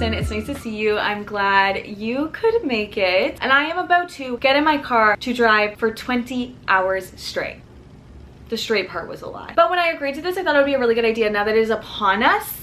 Allison. It's nice to see you. I'm glad you could make it. And I am about to get in my car to drive for 20 hours straight. The straight part was a lie. But when I agreed to this, I thought it would be a really good idea. Now that it is upon us,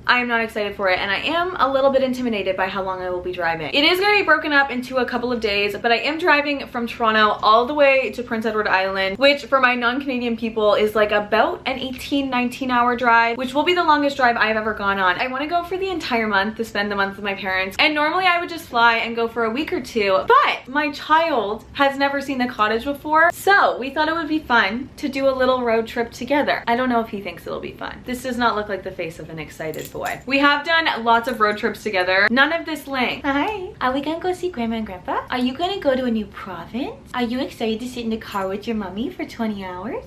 I am not excited for it, and I am a little bit intimidated by how long I will be driving. It is going to be broken up into a couple of days, but I am driving from Toronto all the way to Prince Edward Island, which for my non-Canadian people is like about an 18-19 hour drive, which will be the longest drive I've ever gone on. I want to go for the entire month, to spend the month with my parents, and normally I would just fly and go for a week or two, but my child has never seen the cottage before, so we thought it would be fun to do a little road trip together. I don't know if he thinks it'll be fun. This does not look like the face of an excited boy. We have done lots of road trips together. None of this length. Hi. Are we gonna go see Grandma and Grandpa? Are you gonna go to a new province? Are you excited to sit in the car with your mommy for 20 hours?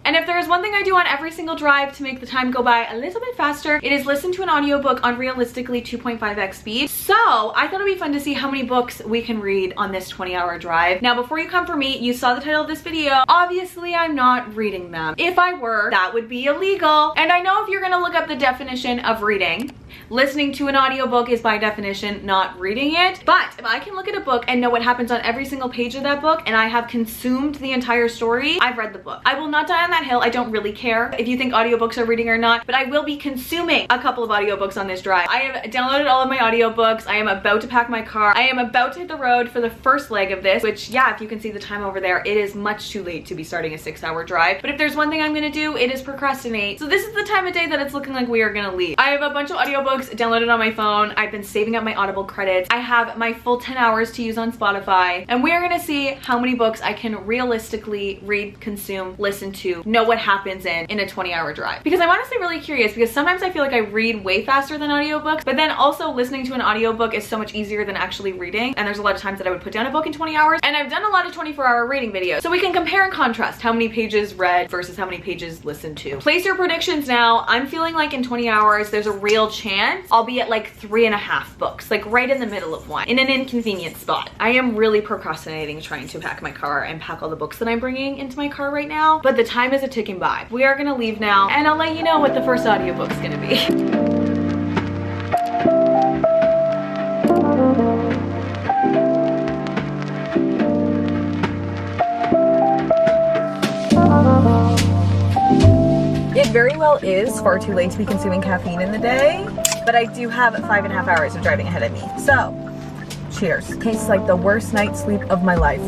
And if there is one thing I do on every single drive to make the time go by a little bit faster, it is listen to an audiobook on realistically 2.5x speed. So I thought it'd be fun to see how many books we can read on this 20-hour drive. Now, before you come for me, you saw the title of this video. Obviously, I'm not reading them. If I were, that would be illegal. And I know if you're gonna look up the definition of reading, listening to an audiobook is by definition not reading it. But if I can look at a book and know what happens on every single page of that book, and I have consumed the entire story, I've read the book. I will not die on that hill. I don't really care if you think audiobooks are reading or not, but I will be consuming a couple of audiobooks on this drive. I have downloaded all of my audiobooks. I am about to pack my car. I am about to hit the road for the first leg of this, which, yeah, if you can see the time over there, it is much too late to be starting a 6-hour drive. But if there's one thing I'm gonna do, it is procrastinate. So this is the time of day that it's looking like we are gonna leave. I have a bunch of audiobooks downloaded on my phone. I've been saving up my Audible credits. I have my full 10 hours to use on Spotify, and we are gonna see how many books I can realistically read, consume, listen to, know what happens in a 20-hour drive. Because I'm honestly really curious, because sometimes I feel like I read way faster than audiobooks, but then also listening to an audiobook is so much easier than actually reading, and there's a lot of times that I would put down a book in 20 hours, and I've done a lot of 24-hour reading videos, so we can compare and contrast how many pages read versus how many pages listened to. Place your predictions now. I'm feeling like in 20 hours there's a real chance I'll be at like 3.5 books, like right in the middle of one, in an inconvenient spot. I am really procrastinating trying to pack my car and pack all the books that I'm bringing into my car right now, but the time is a ticking by. We are gonna leave now, and I'll let you know what the first audiobook's gonna be. It very well is far too late to be consuming caffeine in the day, but I do have 5.5 hours of driving ahead of me. So, cheers. Tastes like the worst night's sleep of my life.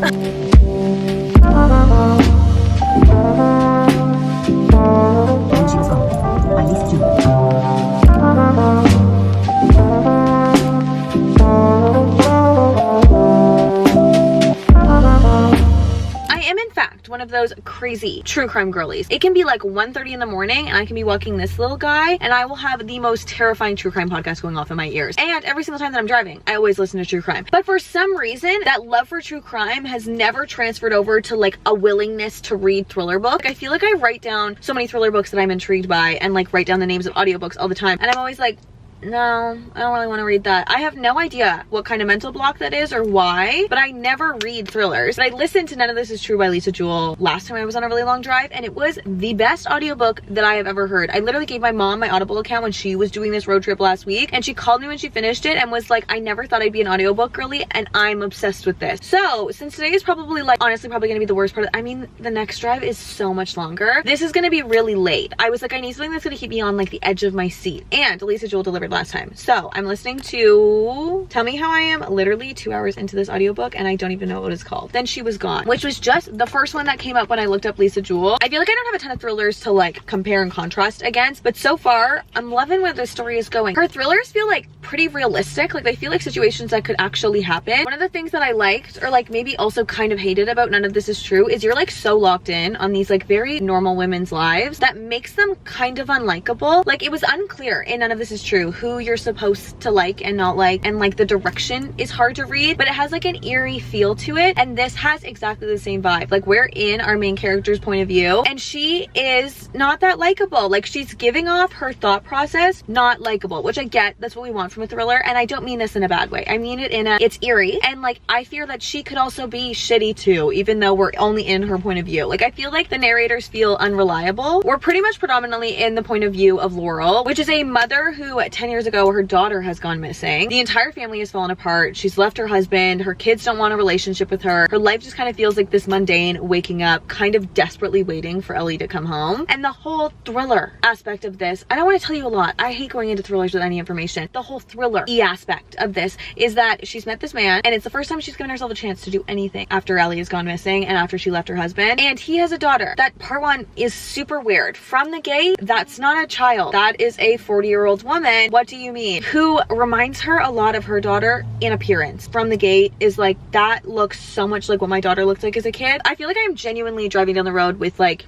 One of those crazy true crime girlies. It can be like 1:30 in the morning and I can be walking this little guy and I will have the most terrifying true crime podcast going off in my ears. And every single time that I'm driving, I always listen to true crime. But for some reason, that love for true crime has never transferred over to like a willingness to read thriller book. I feel like I write down so many thriller books that I'm intrigued by and like write down the names of audiobooks all the time. And I'm always like, no, I don't really want to read that. I have no idea what kind of mental block that is or why, but I never read thrillers. But I listened to None of This Is True by Lisa Jewell last time I was on a really long drive, and it was the best audiobook that I have ever heard. I literally gave my mom my Audible account when she was doing this road trip last week, and she called me when she finished it and was like, I never thought I'd be an audiobook girly, and I'm obsessed with this. So since today is probably like, honestly, probably gonna be the worst part I mean, the next drive is so much longer. This is gonna be really late. I was like, I need something that's gonna keep me on like the edge of my seat, and Lisa Jewell delivered last time. So I'm listening to Tell Me How I Am, literally 2 hours into this audiobook, and I don't even know what it's called. Then She Was Gone, which was just the first one that came up when I looked up Lisa Jewell. I feel like I don't have a ton of thrillers to like compare and contrast against, but so far I'm loving where the story is going. Her thrillers feel like pretty realistic. Like they feel like situations that could actually happen. One of the things that I liked, or like maybe also kind of hated about None of This Is True, is you're like so locked in on these like very normal women's lives that makes them kind of unlikable. Like it was unclear in None of This Is True who you're supposed to like and not like, and like the direction is hard to read, but it has like an eerie feel to it, and this has exactly the same vibe. Like, we're in our main character's point of view, and she is not that likable. Like, she's giving off her thought process not likable, which I get, that's what we want from a thriller, and I don't mean this in a bad way. I mean it in a, it's eerie, and like, I fear that she could also be shitty too, even though we're only in her point of view. Like, I feel like the narrators feel unreliable. We're pretty much predominantly in the point of view of Laurel, which is a mother who 10 years ago, her daughter has gone missing. The entire family has fallen apart. She's left her husband. Her kids don't want a relationship with her. Her life just kind of feels like this mundane waking up, kind of desperately waiting for Ellie to come home. And the whole thriller aspect of this, I don't want to tell you a lot. I hate going into thrillers with any information. The whole thriller-y aspect of this is that she's met this man, and it's the first time she's given herself a chance to do anything after Ellie has gone missing and after she left her husband. And he has a daughter. That part one is super weird. From the gate, that's not a child. That is a 40-year-old woman. What do you mean? Who reminds her a lot of her daughter in appearance. From the gate is like, that looks so much like what my daughter looked like as a kid. I feel like I'm genuinely driving down the road with like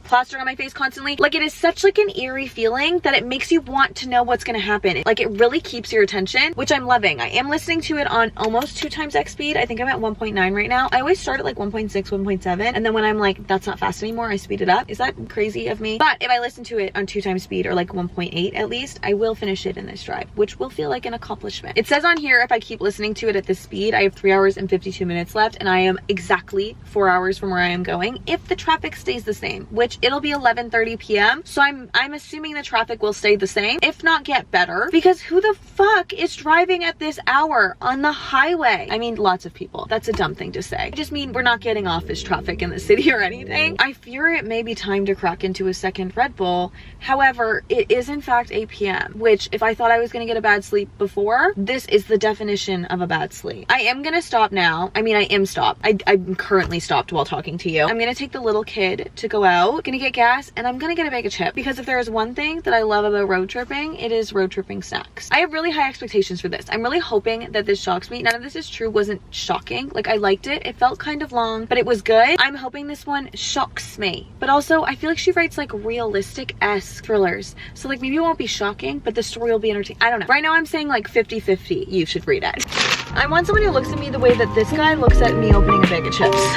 plaster on my face constantly. Like, it is such like an eerie feeling that it makes you want to know what's going to happen. Like, it really keeps your attention, which I'm loving. I am listening to it on almost 2x X speed. I think I'm at 1.9 right now. I always start at like 1.6, 1.7, and then when I'm like, that's not fast anymore, I speed it up. Is that crazy of me? But if I listen to it on 2x speed, or like 1.8 at least, I will finish it in this drive, which will feel like an accomplishment. It says on here, if I keep listening to it at this speed, I have 3 hours and 52 minutes left, and I am exactly 4 hours from where I am going if the traffic stays the same, which it'll be 11:30 p.m. So I'm assuming the traffic will stay the same, if not get better, because who the fuck is driving at this hour on the highway? I mean, lots of people. That's a dumb thing to say. I just mean we're not getting office traffic in the city or anything. I fear it may be time to crack into a second Red Bull. However, it is in fact 8 p.m., which if I thought I was gonna get a bad sleep before, this is the definition of a bad sleep. I am gonna stop now. I mean, I am stopped. I'm currently stopped while talking to you. I'm gonna take the little kid to go out, gonna get gas, and I'm gonna get a bag of chips, because if there is one thing that I love about road tripping, it is road tripping snacks. I have really high expectations for this. I'm really hoping that this shocks me. None of this is true, wasn't shocking. Like, I liked it. It felt kind of long, but it was good. I'm hoping this one shocks me. But also, I feel like she writes like realistic-esque thrillers. So like, maybe it won't be shocking, but the story will be entertaining. I don't know. Right now I'm saying like 50-50. You should read it. I want someone who looks at me the way that this guy looks at me opening a bag of chips.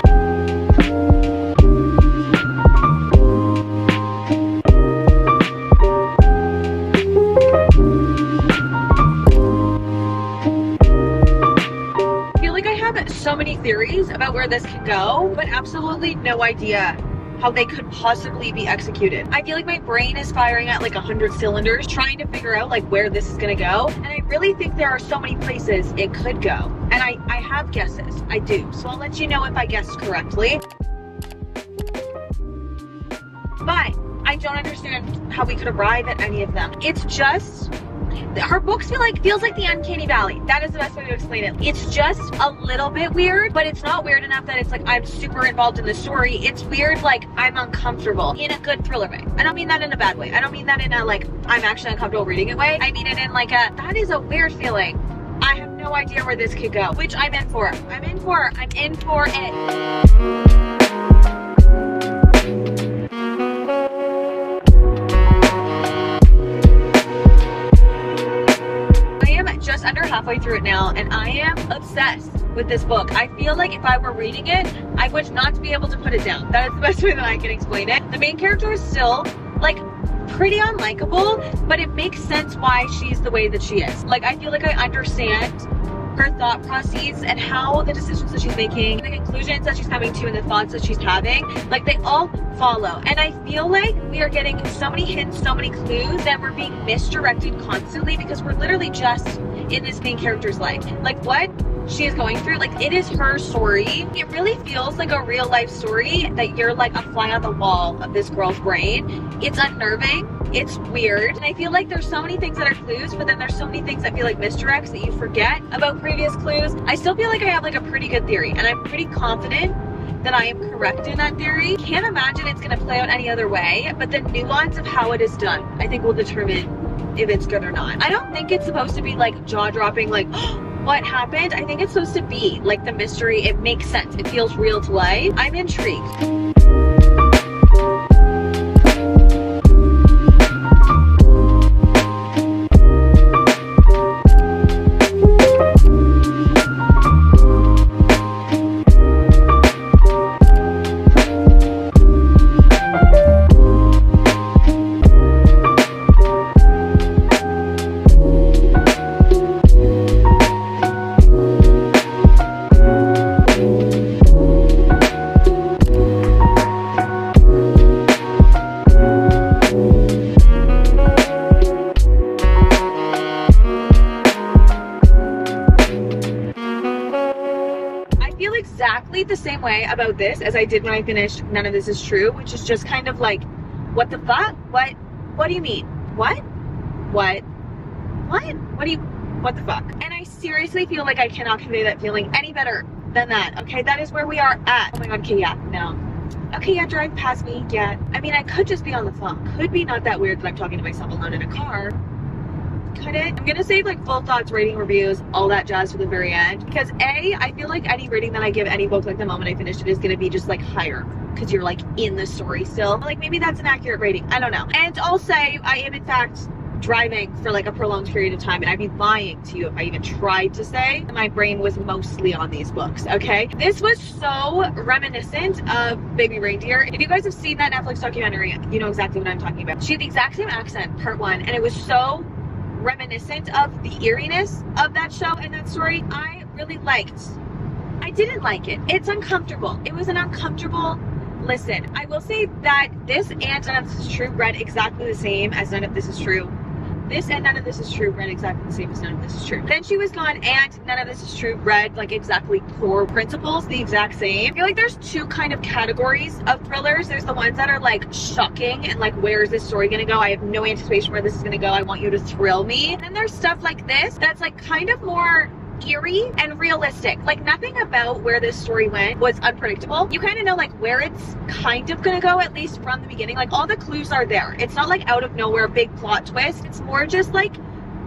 So many theories about where this could go, but absolutely no idea how they could possibly be executed. I feel like my brain is firing at like 100 cylinders trying to figure out like where this is gonna go, and I really think there are so many places it could go, and I have guesses. I do, so I'll let you know if I guessed correctly. But I don't understand how we could arrive at any of them. It's just, her books feels like the uncanny valley. That is the best way to explain it. It's just a little bit weird, but it's not weird enough that it's like I'm super involved in the story. It's weird like I'm uncomfortable in a good thriller way. I don't mean that in a bad way. I don't mean that in a like I'm actually uncomfortable reading it way. I mean it in like a, that is a weird feeling. I have no idea where this could go, which I'm in for. I'm in for it. Just under halfway through it now, and I am obsessed with this book. I feel like if I were reading it, I would not be able to put it down. That is the best way that I can explain it. The main character is still like pretty unlikable, but it makes sense why she's the way that she is. Like, I feel like I understand her thought processes and how the decisions that she's making, the conclusions that she's coming to, and the thoughts that she's having, like they all follow. And I feel like we are getting so many hints, so many clues, that we're being misdirected constantly because we're literally just in this main character's life. Like, what she is going through, like, it is her story. It really feels like a real life story that you're like a fly on the wall of this girl's brain. It's unnerving. It's weird. And I feel like there's so many things that are clues, but then there's so many things that feel like misdirects that you forget about previous clues. I still feel like I have like a pretty good theory, and I'm pretty confident that I am correct in that theory. Can't imagine it's gonna play out any other way, but the nuance of how it is done, I think, will determine if it's good or not. I don't think it's supposed to be like jaw-dropping, like, what happened? I think it's supposed to be like the mystery. It makes sense. It feels real to life. I'm intrigued. completely the same way about this as I did when I finished None of This Is True, which is just kind of like, what the fuck? What do you mean? What do you, what the fuck? And I seriously feel like I cannot convey that feeling any better than that. Okay, that is where we are at. Oh my god, okay, yeah, no. Okay, yeah, drive past me, yeah. I mean, I could just be on the phone. Could be not that weird that I'm talking to myself alone in a car. Could it? I'm gonna save like full thoughts, rating, reviews, all that jazz for the very end. Because A, I feel like any rating that I give any book, like the moment I finished it, is gonna be just like higher. Because you're like in the story still. Like maybe that's an accurate rating, I don't know. And I'll say I am in fact driving for like a prolonged period of time, and I'd be lying to you if I even tried to say my brain was mostly on these books. Okay, this was so reminiscent of Baby Reindeer. If you guys have seen that Netflix documentary, you know exactly what I'm talking about. She had the exact same accent, part one, and it was so reminiscent of the eeriness of that show and that story. I really liked. I didn't like it. It's uncomfortable. It was an uncomfortable listen. I will say that this and None of This Is True read exactly the same as None of This Is True. This and None of This Is True read exactly the same as None of This Is True. Then She Was Gone and None of This Is True read like exactly core principles, the exact same. I feel like there's two kind of categories of thrillers. There's the ones that are like shocking and like, where is this story gonna go? I have no anticipation where this is gonna go. I want you to thrill me. And then there's stuff like this that's like kind of more eerie and realistic. Like nothing about where this story went was unpredictable. You kind of know like where it's kind of gonna go, at least from the beginning. Like all the clues are there. It's not like out of nowhere big plot twist. It's more just like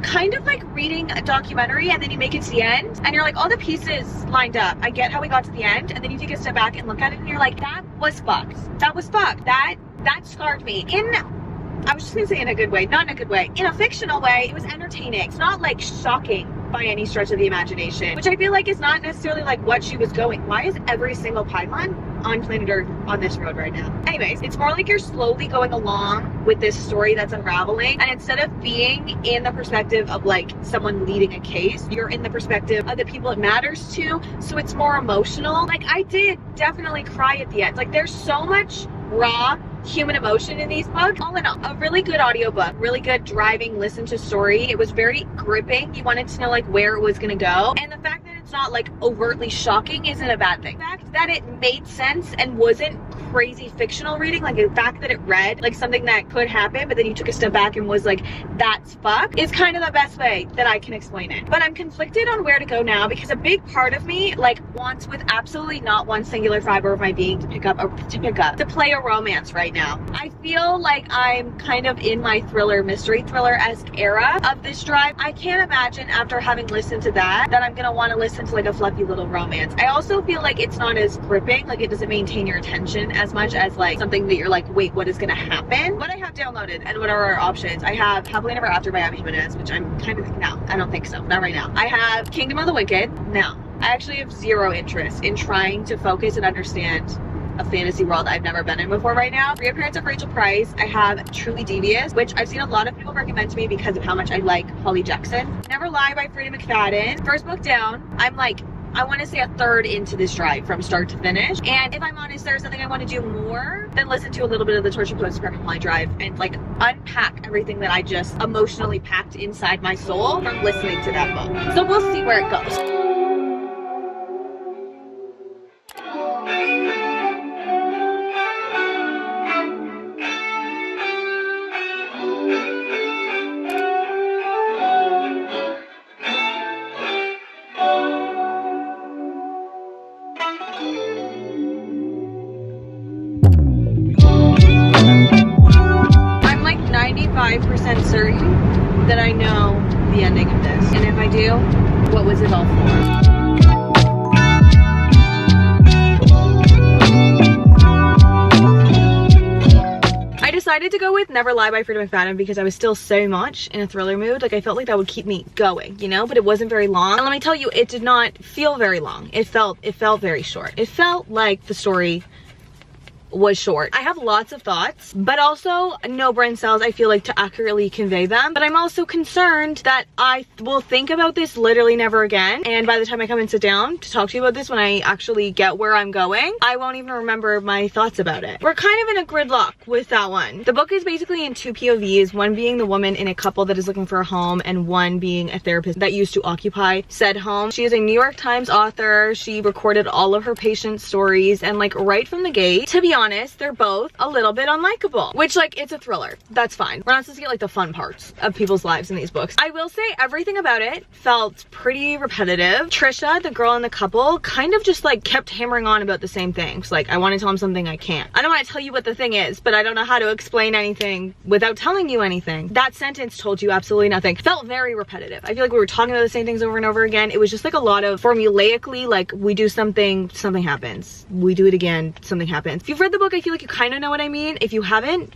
kind of like reading a documentary and then you make it to the end and you're like, all the pieces lined up. I get how we got to the end, and then you take a step back and look at it and you're like, that was fucked. That was fucked. That scarred me. I was just gonna say in a good way, not in a good way. In a fictional way, it was entertaining. It's not like shocking by any stretch of the imagination, which I feel like is not necessarily like what she was going. Why is every single pylon on planet Earth on this road right now? Anyways, it's more like you're slowly going along with this story that's unraveling, and instead of being in the perspective of like someone leading a case, you're in the perspective of the people it matters to, so it's more emotional. Like I did definitely cry at the end. Like there's so much raw human emotion in these books. All in all, a really good audiobook, really good driving listen to story. It was very gripping. You wanted to know like where it was gonna go, and the fact that it's not like overtly shocking isn't a bad thing. The fact that it made sense and wasn't crazy fictional reading, like the fact that it read like something that could happen but then you took a step back and was like, that's fucked, is kind of the best way that I can explain it. But I'm conflicted on where to go now, because a big part of me like wants, with absolutely not one singular fiber of my being, to play a romance right now. I feel like I'm kind of in my mystery thriller-esque era of this drive. I can't imagine after having listened to that I'm gonna want to listen to like a fluffy little romance. I also feel like it's not as gripping, like it doesn't maintain your attention as much as like something that you're like, wait, what is gonna happen? What I have downloaded and what are our options, I have Happily Never After by Abby Jimenez, which I'm kind of like, no, I don't think so, not right now. I have Kingdom of the Wicked. No, I actually have zero interest in trying to focus and understand a fantasy world I've never been in before right now. Reappearance of Rachel Price. I have Truly Devious, which I've seen a lot of people recommend to me because of how much I like Holly Jackson. Never Lie by Freida McFadden. First book down. I'm like, I want to say a third into this drive from start to finish. And if I'm honest, there's nothing I want to do more than listen to a little bit of the Torture Post Department Line drive and like unpack everything that I just emotionally packed inside my soul from listening to that book. So we'll see where it goes. I'm like 95% certain that I know the ending of this. And if I do, what was it all for? I decided to go with Never Lie by Freida McFadden because I was still so much in a thriller mood. Like I felt like that would keep me going, you know, but it wasn't very long. And let me tell you, it did not feel very long. It felt very short. It felt like the story was short. I have lots of thoughts, but also no brain cells, I feel like, to accurately convey them. But I'm also concerned that I will think about this literally never again. And by the time I come and sit down to talk to you about this, when I actually get where I'm going, I won't even remember my thoughts about it. We're kind of in a gridlock with that one. The book is basically in two POVs, one being the woman in a couple that is looking for a home, and one being a therapist that used to occupy said home. She is a New York Times author. She recorded all of her patients' stories, and like right from the gate, to be honest, they're both a little bit unlikable, which, like, it's a thriller. That's fine. We're not supposed to get like the fun parts of people's lives in these books. I will say everything about it felt pretty repetitive. Trisha, the girl in the couple, kind of just like kept hammering on about the same things. Like, I want to tell him something I can't. I don't want to tell you what the thing is, but I don't know how to explain anything without telling you anything. That sentence told you absolutely nothing. Felt very repetitive. I feel like we were talking about the same things over and over again. It was just like a lot of formulaically, like, we do something, something happens. We do it again, something happens. If you've read the book, I feel like you kind of know what I mean. If you haven't,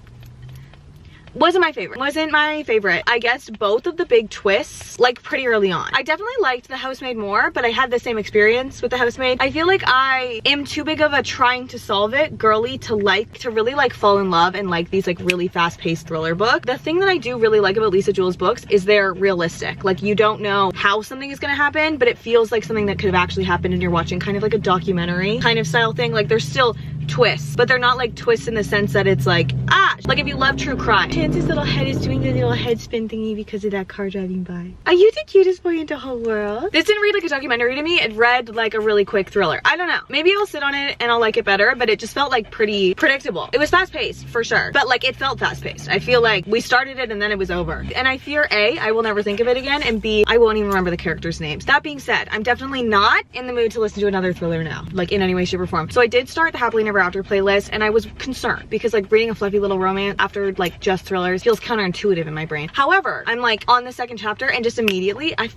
wasn't my favorite. I guessed both of the big twists like pretty early on. I definitely liked The Housemaid more, but I had the same experience with The Housemaid. I feel like I am too big of a trying to solve it girly to really like fall in love and like these like really fast-paced thriller book. The thing that I do really like about Lisa Jewell's books is they're realistic. Like, you don't know how something is gonna happen, but it feels like something that could have actually happened and you're watching kind of like a documentary kind of style thing. Like, there's still twists, but they're not like twists in the sense that it's like, ah, like if you love true crime, Chance's little head is doing the little head spin thingy because of that car driving by. Are you the cutest boy in the whole world? This didn't read like a documentary to me. It read like a really quick thriller. I don't know. Maybe I'll sit on it and I'll like it better, but it just felt like pretty predictable. It was fast-paced for sure, but like it felt fast-paced. I feel like we started it and then it was over. And I fear A, I will never think of it again, and B, I won't even remember the characters' names. That being said, I'm definitely not in the mood to listen to another thriller now, like in any way, shape, or form. So I did start the Happily Never After playlist, and I was concerned because like reading a fluffy little romance after like just thrillers feels counterintuitive in my brain. However, I'm like on the second chapter and just immediately I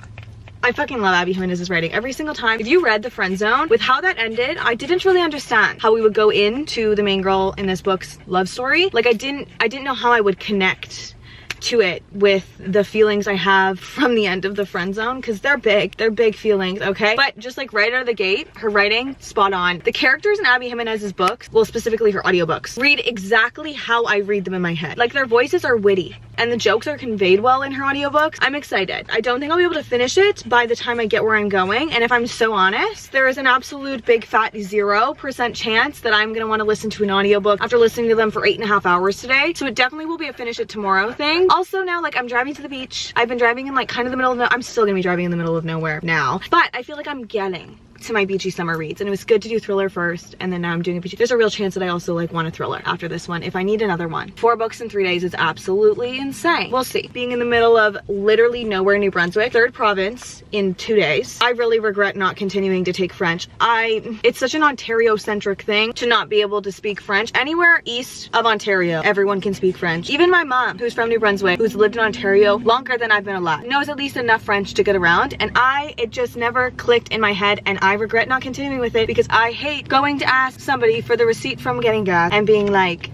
fucking love Abby Jimenez's writing every single time. If you read The Friend Zone, with how that ended, I didn't really understand how we would go into the main girl in this book's love story. Like, I didn't know how I would connect to it with the feelings I have from the end of The Friend Zone, because they're big feelings, okay? But just like right out of the gate, her writing, spot on. The characters in Abby Jimenez's books, well, specifically her audiobooks, read exactly how I read them in my head. Like, their voices are witty and the jokes are conveyed well in her audiobooks. I'm excited. I don't think I'll be able to finish it by the time I get where I'm going, and if I'm so honest, there is an absolute big fat 0% chance that I'm gonna want to listen to an audiobook after listening to them for 8.5 hours today. So it definitely will be a finish it tomorrow thing. Also, now, like, I'm driving to the beach. I've been driving in like kind of the middle of I'm still gonna be driving in the middle of nowhere now, but I feel like I'm getting to my beachy summer reads, and it was good to do thriller first, and then now I'm doing a beachy. There's a real chance that I also like want a thriller after this one if I need another one. 4 books in 3 days is absolutely insane. We'll see. Being in the middle of literally nowhere, New Brunswick, 3rd province in 2 days, I really regret not continuing to take French. It's such an Ontario-centric thing to not be able to speak French. Anywhere east of Ontario, everyone can speak French. Even my mom, who's from New Brunswick, who's lived in Ontario longer than I've been alive, knows at least enough French to get around, and it just never clicked in my head, and I regret not continuing with it because I hate going to ask somebody for the receipt from getting gas and being like,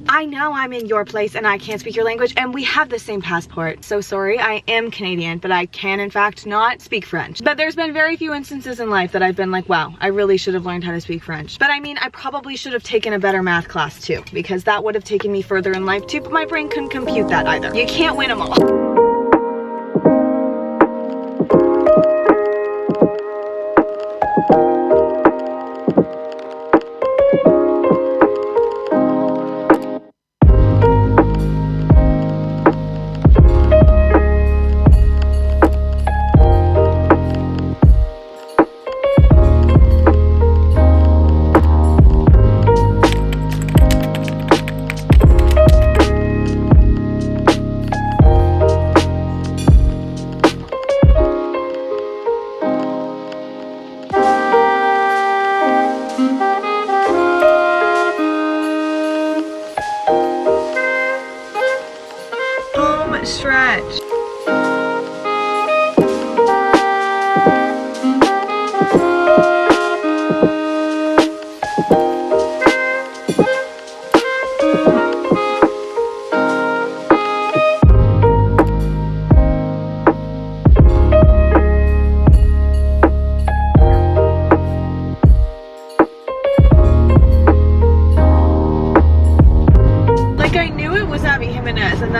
I know I'm in your place and I can't speak your language and we have the same passport. So sorry, I am Canadian, but I can in fact not speak French. But there's been very few instances in life that I've been like, wow, I really should have learned how to speak French. But I mean, I probably should have taken a better math class too, because that would have taken me further in life too, but my brain couldn't compute that either. You can't win them all. Stretch.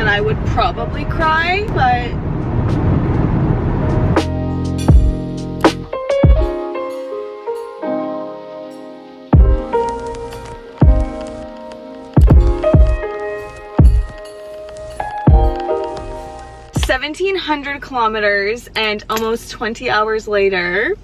then I would probably cry, but $1,700 kilometers and almost 20 hours later,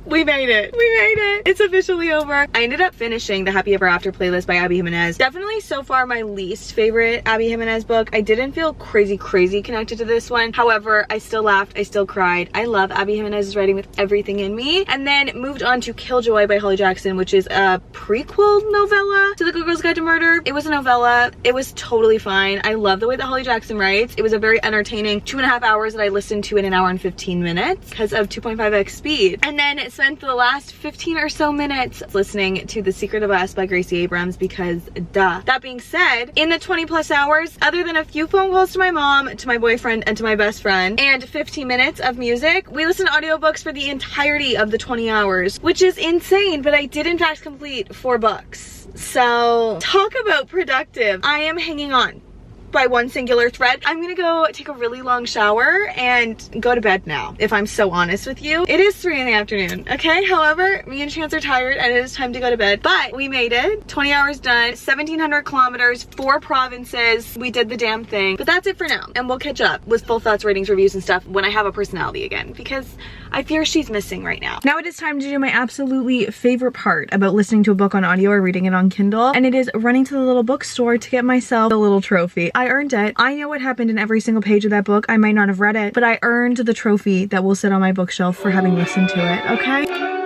we made it. We made it. It's officially over. I ended up finishing the Happy Ever After playlist by Abby Jimenez. Definitely so far my least favorite Abby Jimenez book. I didn't feel crazy connected to this one. However, I still laughed. I still cried. I love Abby Jimenez's writing with everything in me. And then moved on to Killjoy by Holly Jackson, which is a prequel novella to The Good Girl's Guide to Murder. It was a novella. It was totally fine. I love the way that Holly Jackson writes. It was a very entertaining 2.5 hours that I listened to in an hour and 15 minutes because of 2.5x speed. And then spent the last 15 or so minutes listening to The Secret of Us by Gracie Abrams because duh. That being said, in the 20+ hours, other than a few phone calls to my mom, to my boyfriend, and to my best friend, and 15 minutes of music, we listened to audiobooks for the entirety of the 20 hours, which is insane, but I did in fact complete 4 books. So talk about productive. I am hanging on by one singular thread. I'm gonna go take a really long shower and go to bed now, if I'm so honest with you. It is 3 in the afternoon, okay? However, me and Chance are tired and it is time to go to bed, but we made it. 20 hours done, 1,700 kilometers, 4 provinces. We did the damn thing, but that's it for now. And we'll catch up with full thoughts, ratings, reviews, and stuff when I have a personality again, because I fear she's missing right now. Now it is time to do my absolutely favorite part about listening to a book on audio or reading it on Kindle, and it is running to the little bookstore to get myself a little trophy. I earned it. I know what happened in every single page of that book. I might not have read it, but I earned the trophy that will sit on my bookshelf for having listened to it, okay?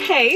Hey,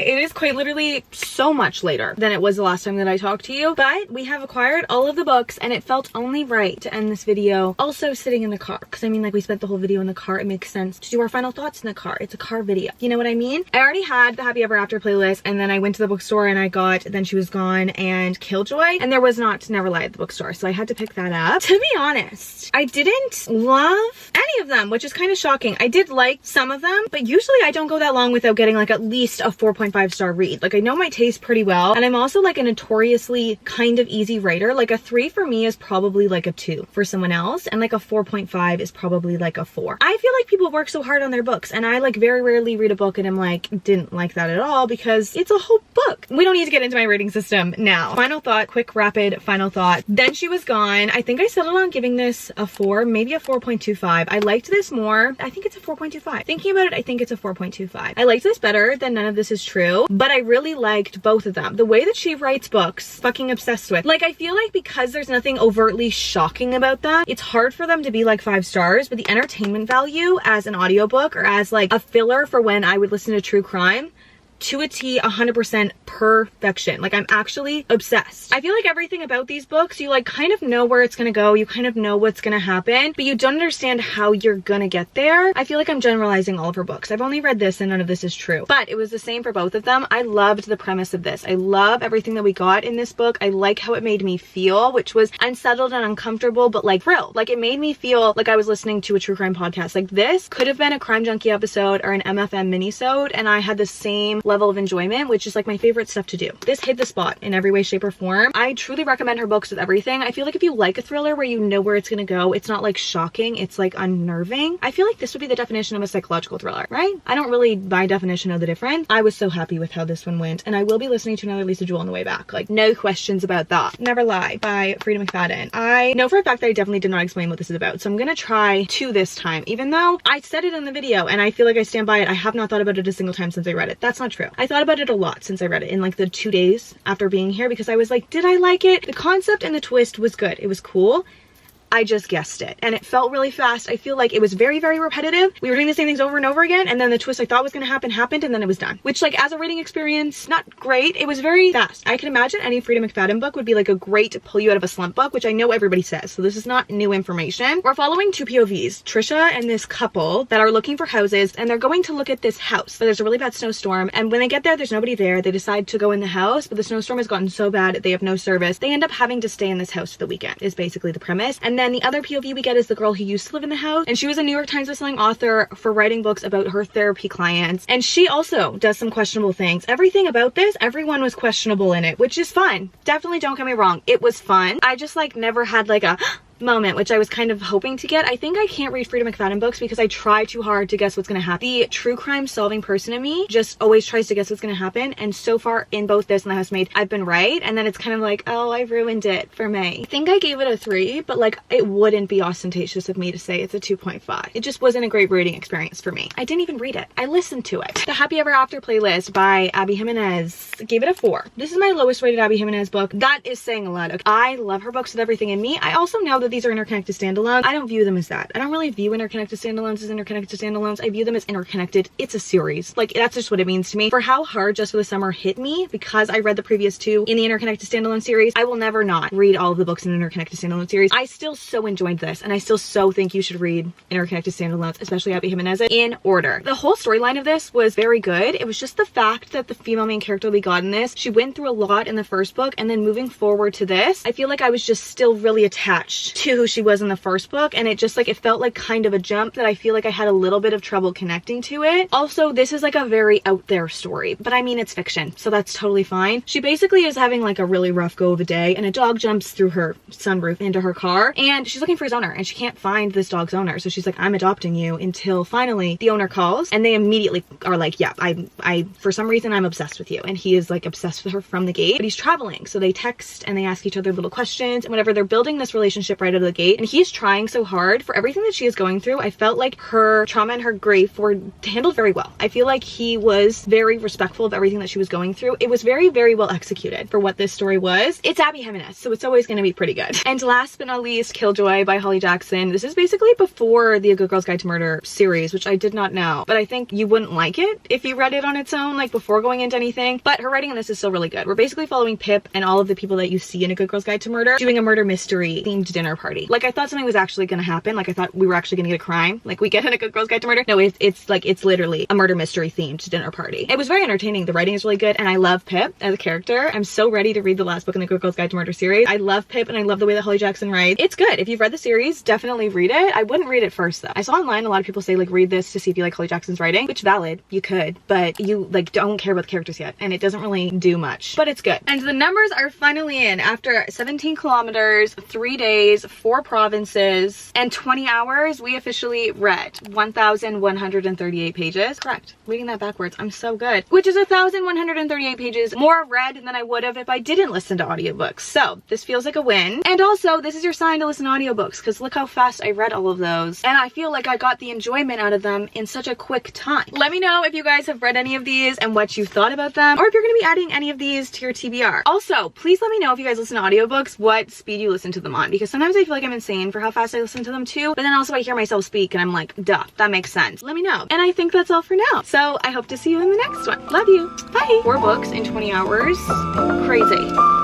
it is quite literally so much later than it was the last time that I talked to you, but we have acquired all of the books and it felt only right to end this video also sitting in the car, because I mean, like, we spent the whole video in the car. It makes sense to do our final thoughts in the car. It's a car video, you know what I mean? I already had the Happy Ever After playlist, and then I went to the bookstore and I got Then She Was Gone and Killjoy, and there was not Never Lie at the bookstore, so I had to pick that up. To be honest, I didn't love any of them, which is kind of shocking. I did like some of them, but usually I don't go that long without getting like at least a 4.5 star read. Like, I know my taste pretty well, and I'm also like a notoriously kind of easy writer. Like, a 3 for me is probably like a 2 for someone else, and like a 4.5 is probably like a 4. I feel like people work so hard on their books, and I like very rarely read a book and I'm like, didn't like that at all, because it's a whole book. We don't need to get into my rating system now. Final thought, quick rapid final thought. Then She Was Gone. I think I settled on giving this a 4, maybe a 4.25. I liked this more. I think it's a 4.25. Thinking about it, I think it's a 4.25. I liked this better than None of This Is True, but I really liked both of them. The way that she writes books, fucking obsessed with. Like, I feel like because there's nothing overtly shocking about that, it's hard for them to be like 5 stars, but the entertainment value as an audiobook or as like a filler for when I would listen to true crime, to a T, 100% perfection. Like, I'm actually obsessed. I feel like everything about these books, you like kind of know where it's gonna go, you kind of know what's gonna happen, but you don't understand how you're gonna get there. I feel like I'm generalizing all of her books. I've only read this and None of This Is True, but it was the same for both of them. I loved the premise of this. I love everything that we got in this book. I like how it made me feel, which was unsettled and uncomfortable, but like real. Like, it made me feel like I was listening to a true crime podcast. Like, this could have been a Crime Junkie episode or an MFM minisode, and I had the same level of enjoyment, which is like my favorite stuff to do. This hit the spot in every way, shape, or form. I truly recommend her books with everything. I feel like if you like a thriller where you know where it's gonna go, it's not like shocking, it's like unnerving. I feel like this would be the definition of a psychological thriller, right? I don't really by definition know the difference. I was so happy with how this one went, and I will be listening to another Lisa Jewell on the way back. Like, no questions about that. Never Lie by Frida McFadden. I know for a fact that I definitely did not explain what this is about, so I'm gonna try to this time, even though I said it in the video and I feel like I stand by it. I have not thought about it a single time since I read it. That's not true. I thought about it a lot since I read it in like the 2 days after being here, because I was like, did I like it? The concept and the twist was good. It was cool. I just guessed it, and it felt really fast. I feel like it was very, very repetitive. We were doing the same things over and over again, and then the twist I thought was gonna happen happened, and then it was done. Which, like, as a reading experience, not great. It was very fast. I can imagine any Frida McFadden book would be like a great pull you out of a slump book, which I know everybody says, so this is not new information. We're following 2 POVs, Trisha and this couple that are looking for houses, and they're going to look at this house. There's a really bad snowstorm, and when they get there, there's nobody there. They decide to go in the house, but the snowstorm has gotten so bad they have no service. They end up having to stay in this house for the weekend, is basically the premise. And And then the other POV we get is the girl who used to live in the house, and she was a New York Times bestselling author for writing books about her therapy clients, and she also does some questionable things. Everything about this, everyone was questionable in it, which is fun. Definitely, don't get me wrong, it was fun. I just like never had like a moment, which I was kind of hoping to get. I think I can't read Frida McFadden books because I try too hard to guess what's gonna happen. The true crime solving person in me just always tries to guess what's gonna happen, and so far in both this and The Housemaid, I've been right, and then it's kind of like, oh, I ruined it for me. I think I gave it a 3, but like, it wouldn't be ostentatious of me to say it's a 2.5. It just wasn't a great reading experience for me. I didn't even read it. I listened to it. The Happy Ever After playlist by Abby Jimenez gave it a 4. This is my lowest rated Abby Jimenez book. That is saying a lot. Okay? I love her books with everything in me. I also know that these are interconnected standalones. I don't view them as that. I don't really view interconnected standalones as interconnected standalones. I view them as interconnected. It's a series. Like, that's just what it means to me. For how hard Just for the Summer hit me, because I read the previous 2 in the interconnected standalone series, I will never not read all of the books in the interconnected standalone series. I still so enjoyed this, and I still so think you should read interconnected standalones, especially Abby Jimenez, in order. The whole storyline of this was very good. It was just the fact that the female main character we got in this, she went through a lot in the first book, and then moving forward to this, I feel like I was just still really attached to who she was in the first book, and it just like, it felt like kind of a jump that I feel like I had a little bit of trouble connecting to it. Also, this is like a very out there story, but I mean, it's fiction, so that's totally fine. She basically is having like a really rough go of a day, and a dog jumps through her sunroof into her car, and she's looking for his owner, and she can't find this dog's owner, so she's like, I'm adopting you, until finally the owner calls, and they immediately are like, yeah, I for some reason I'm obsessed with you, and he is like obsessed with her from the gate, but he's traveling, so they text and they ask each other little questions and whatever. They're building this relationship right out of the gate, and he's trying so hard for everything that she is going through. I felt like her trauma and her grief were handled very well. I feel like he was very respectful of everything that she was going through. It was very, very well executed for what this story was. It's Abby Jimenez, so it's always going to be pretty good. And last but not least, Killjoy by Holly Jackson. This is basically before the A Good Girl's Guide to Murder series, which I did not know, but I think you wouldn't like it if you read it on its own, like before going into anything. But her writing in this is still really good. We're basically following Pip and all of the people that you see in A Good Girl's Guide to Murder doing a murder mystery themed dinner party. Like, I thought something was actually going to happen. Like, I thought we were actually gonna get a crime like we get in A Good Girl's Guide to Murder. No, it's literally a murder mystery themed dinner party. It was very entertaining. The writing is really good, and I love Pip as a character. I'm so ready to read the last book in the Good Girl's Guide to Murder series. I love Pip, and I love the way that Holly Jackson writes. It's good. If you've read the series, definitely read it. I wouldn't read it first though. I saw online a lot of people say like, read this to see if you like Holly Jackson's writing, which valid, you could, but you like don't care about the characters yet, and it doesn't really do much, but it's good. And the numbers are finally in. After 17 kilometers, 3 days, 4 provinces, and 20 hours, we officially read 1,138 pages. Correct. Reading that backwards, I'm so good. Which is 1,138 pages more read than I would have if I didn't listen to audiobooks. So this feels like a win. And also, this is your sign to listen to audiobooks, because look how fast I read all of those. And I feel like I got the enjoyment out of them in such a quick time. Let me know if you guys have read any of these and what you thought about them, or if you're going to be adding any of these to your TBR. Also, please let me know if you guys listen to audiobooks, what speed you listen to them on, because sometimes I feel like I'm insane for how fast I listen to them too, but then also I hear myself speak and I'm like, duh, that makes sense. Let me know. And I think that's all for now. So I hope to see you in the next one. Love you. Bye. 4 books in 20 hours. Crazy.